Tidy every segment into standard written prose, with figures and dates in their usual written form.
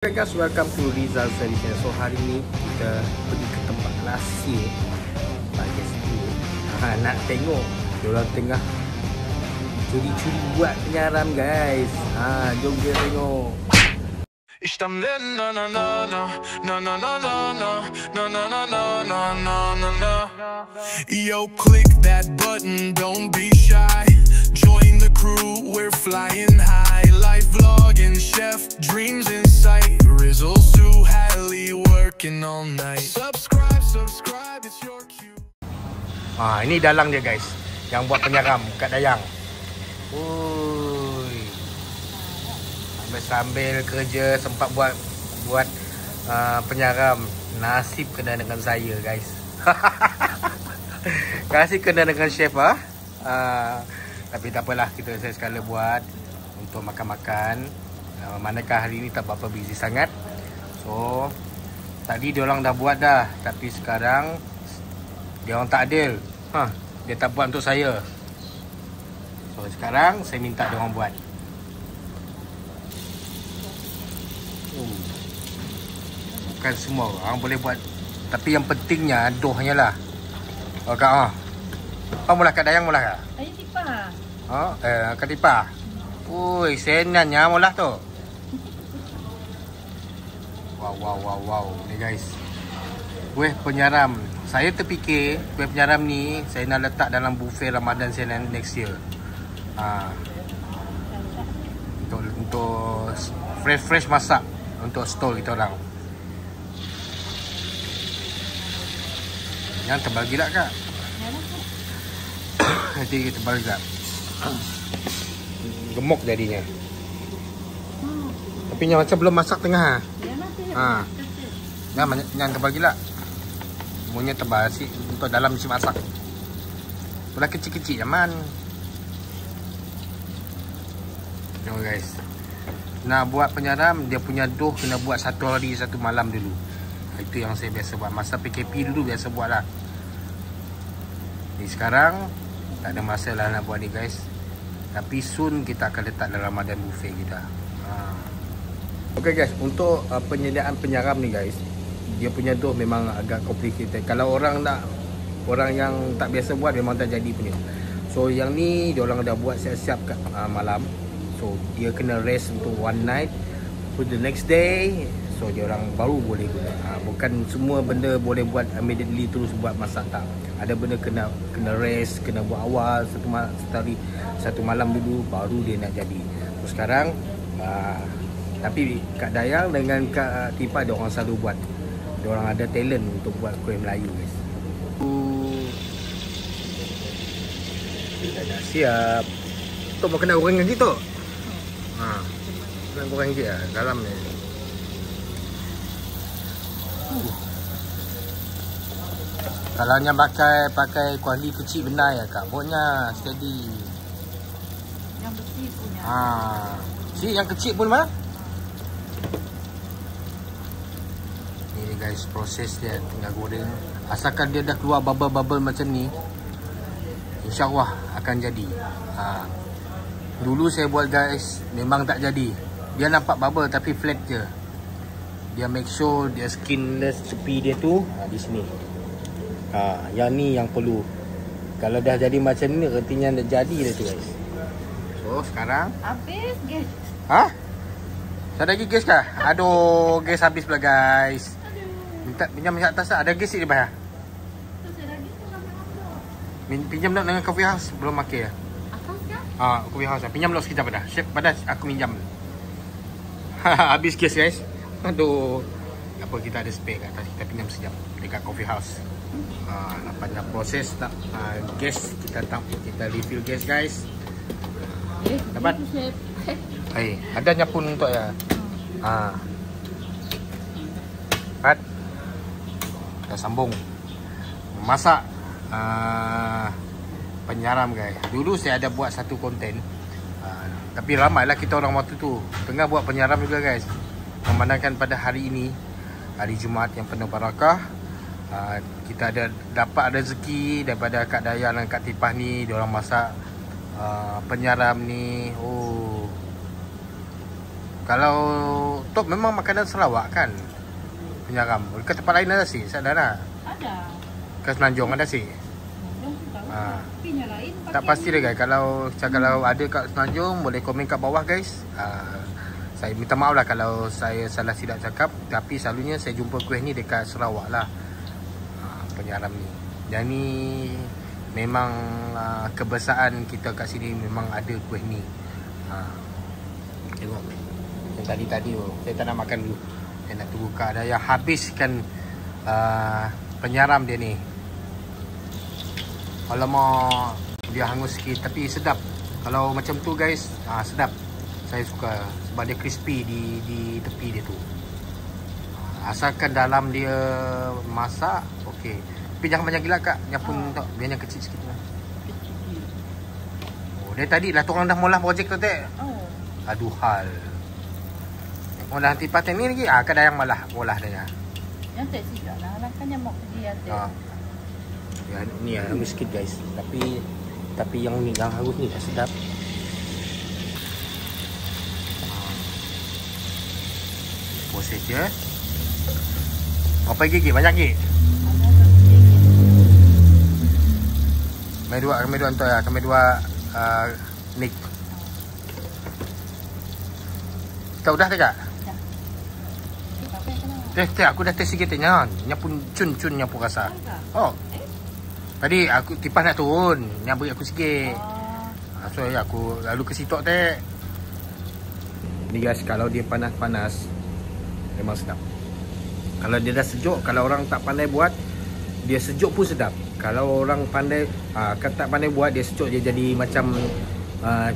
Hey guys, welcome to Rizal Service. So hari ni kita pergi ke tempat nasi bagi sedih. Nak tengok diorang tengah curi-curi buat penyaram guys. Jom kita tengok. Yo, click that button, don't be shy. Join the crew, we're flying high. Life vlogging, chef, dreams in sight. Rizzle, Sue, Hallie, working all night. Subscribe, it's your cue. Ini dalang dia guys, yang buat penyaram kat Dayang. Sambil kerja sempat buat penyaram. Nasib kena dengan saya guys. Nasib kena dengan chef tapi tak apalah, saya sekala buat untuk makan-makan. Manakah hari ni tak apa-apa busy sangat. So tadi diorang dah buat dah, tapi sekarang diorang tak adil. Dia tak buat untuk saya. So sekarang saya minta diorang buat. Bukan semua orang boleh buat, tapi yang pentingnya dohnya lah. Kak kau mula kat Dayang mula kah? Saya tipah. Kat tipah. Ui, senannya mula tu. Wow. Ni guys, kuih penyaram. Saya terfikir kuih penyaram ni saya nak letak dalam buffet Ramadan saya next year. Untuk fresh masak untuk stall kita orang. Yang tebal gila kak. Nanti kita tebal gila. Gemuk jadinya. Tapi yang macam belum masak tengah. Yang tebal gila. Semuanya tebal sih untuk dalam mesti masak. Udah kecil-kecil zaman. Tengok guys. Nak buat penyaram, dia punya doh kena buat 1 hari 1 malam dulu. Itu yang saya biasa buat. Masa PKP dulu biasa buat lah. Ni sekarang tak ada masa lah nak buat ni guys. Tapi soon kita akan letak dalam Ramadan buffet kita. Okay guys, untuk penyediaan penyaram ni guys, dia punya doh memang agak complicated. Kalau orang yang tak biasa buat memang tak jadi punya. So yang ni diorang dah buat siap-siap kat malam. So dia kena rest untuk one night. For the next day, so diorang baru boleh guna. Bukan semua benda boleh buat immediately terus buat masak, tak. Ada benda kena rest, kena buat awal satu malam dulu baru dia nak jadi. So sekarang tapi Kak Dayang dengan Kak Tipa diorang selalu buat. Diorang ada talent untuk buat kuih Melayu guys. Dah siap. Tu mau kena goreng lagi tu. Kena goreng lagi lah dalam ni. Kalau yang pakai kuali kecil benar ya kak. Pokoknya steady. Yang bersih punya. Si yang kecil pun mah. Ini guys, proses dia tinggal goreng. Asalkan dia dah keluar bubble-bubble macam ni, InsyaAllah akan jadi. Dulu saya buat guys, memang tak jadi. Dia nampak bubble tapi flat je. Dia make sure dia skinless tepi dia tu di sini. Yang ni yang perlu. Kalau dah jadi macam ni, artinya dah jadi dah tu guys. So sekarang Habis gas. Ada lagi gas kah? Aduh, gas habis pula guys. Minta pinjam atas tak? Ada gas di bawah. Pinjam nak dengan coffee house belum pakai ya? Coffee house. Pinjam dulu sekejap dah. Chef pada aku pinjam. Habis gas guys. Aduh. Apa kita ada spare kat atas, kita pinjam sekejap dekat coffee house. Panjang proses tak gas kita refill gas guys. Dapat. Ada nyapun untuk ya. Kita sambung masak penyaram guys. Dulu saya ada buat satu konten, tapi ramailah kita orang waktu tu tengah buat penyaram juga guys. Memandangkan pada hari ini hari Jumaat yang penuh barakah, kita ada dapat rezeki daripada Kak Dayang dan Kak Tipah ni. Diorang masak penyaram ni. Kalau Top memang makanan Sarawak kan. Penyaram. Ke tempat lain ada sih, saya ada. Ada. Ke Semenanjung ada sih. Tapi yang lain Tak pasti deh guys. Kalau ada kat Semenanjung, boleh komen kat bawah guys. Saya minta maaf lah kalau saya salah silap cakap. Tapi selalunya saya jumpa kuih ni dekat Sarawak lah. Penyaram ni. Dan ni memang kebiasaan kita kat sini memang ada kuih ni. Tengok. Yang tadi tu. Saya tak nak makan dulu. Saya nak tunggu Kak Dayah habiskan penyaram dia ni. Alamak, dia hangus sikit tapi sedap. Kalau macam tu guys, sedap. Saya suka sebab dia crispy di tepi dia tu. Asalkan dalam dia masak, okey. Tapi jangan banyak gila Kak. Yang pun biar yang kecil sikit lah. Oh, dari tadi lah orang dah mula projek tu tak? Aduh hal. Oh dah nanti paten ni lagi. Kadang yang malah olah dia. Yang tak sikit lah. Kan yang mau pergi ada. Ya, ni hangus sikit guys. Tapi yang ni, yang hangus ni tak sedap. Proses je. Berapa gigi? Banyak gigi? Kami dua untuk ya. Kami dua Nick. Kita udah tak? Aku dah test sikit tanya. Nya pun cun nya pun rasa. Oh. Tadi aku tipas nak turun. Nya beri aku sikit. So ya aku lalu ke situ teh. Ni guys, kalau dia panas-panas memang sedap. Kalau dia dah sejuk, kalau orang tak pandai buat, dia sejuk pun sedap. Kalau orang pandai tak pandai buat, dia sejuk dia jadi macam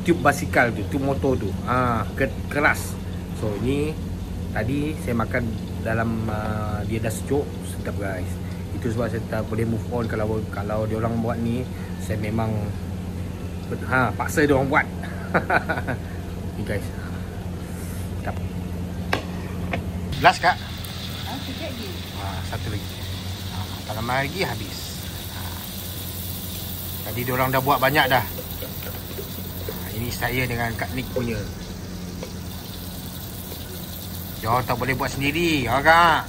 tube basikal tu, tube motor tu. Keras. So ni tadi saya makan dalam dia dah sejuk, sedap guys. Itu sebab saya tak boleh move on kalau dia orang buat ni, saya memang paksa dia orang buat. Ni guys. Sedap. Last Kak. Sikit lagi. Satu lagi. Tak lama lagi habis. Tadi dia orang dah buat banyak dah. Ini saya dengan Kak Nick punya. Jangan tak boleh buat sendiri, Kak.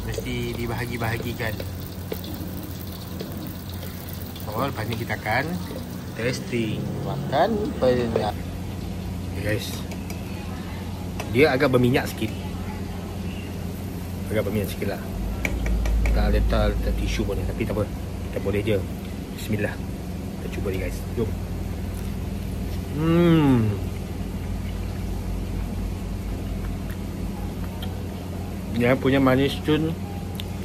Mesti dibahagi-bahagikan. So, lepas ni kita akan testing makan banyak. Okay guys. Dia agak berminyak sikit. Agak berminyak sikit lah. Kita letak tisu pun ni. Tapi tak apa. Kita boleh je. Bismillah. Kita cuba ni guys. Jom. Dia punya manis cun.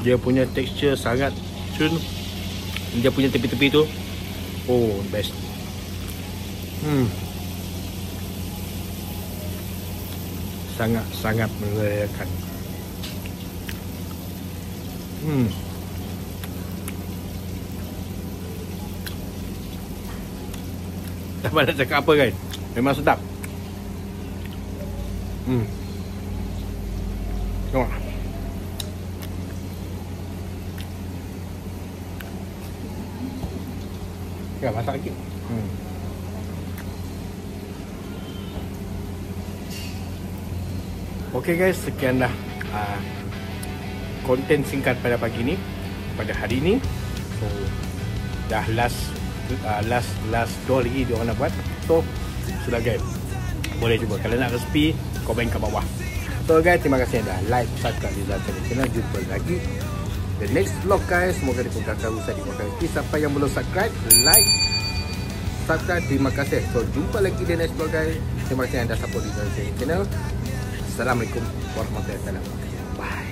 Dia punya tekstur sangat cun. Dia punya tepi-tepi tu. Oh, best. Sangat-sangat melelahkan. Tak apa nak cakap apa kan. Memang sedap. Tengok. Ya, masak lagi. Okay guys, sekian dah konten singkat pada pagi ni, pada hari ni. So dah last door lagi dia orang nak buat. So sudah guys, boleh cuba. Kalau nak resipi, komen kat bawah. So guys, terima kasih dah like, subscribe di channel. Jumpa lagi the next vlog guys. Semoga dipermudahan usai dimakan. Siapa yang belum subscribe, like, subscribe. Terima kasih. So jumpa lagi di next vlog guys. Terima kasih anda support di channel. Assalamualaikum warahmatullahi wabarakatuh. Bye.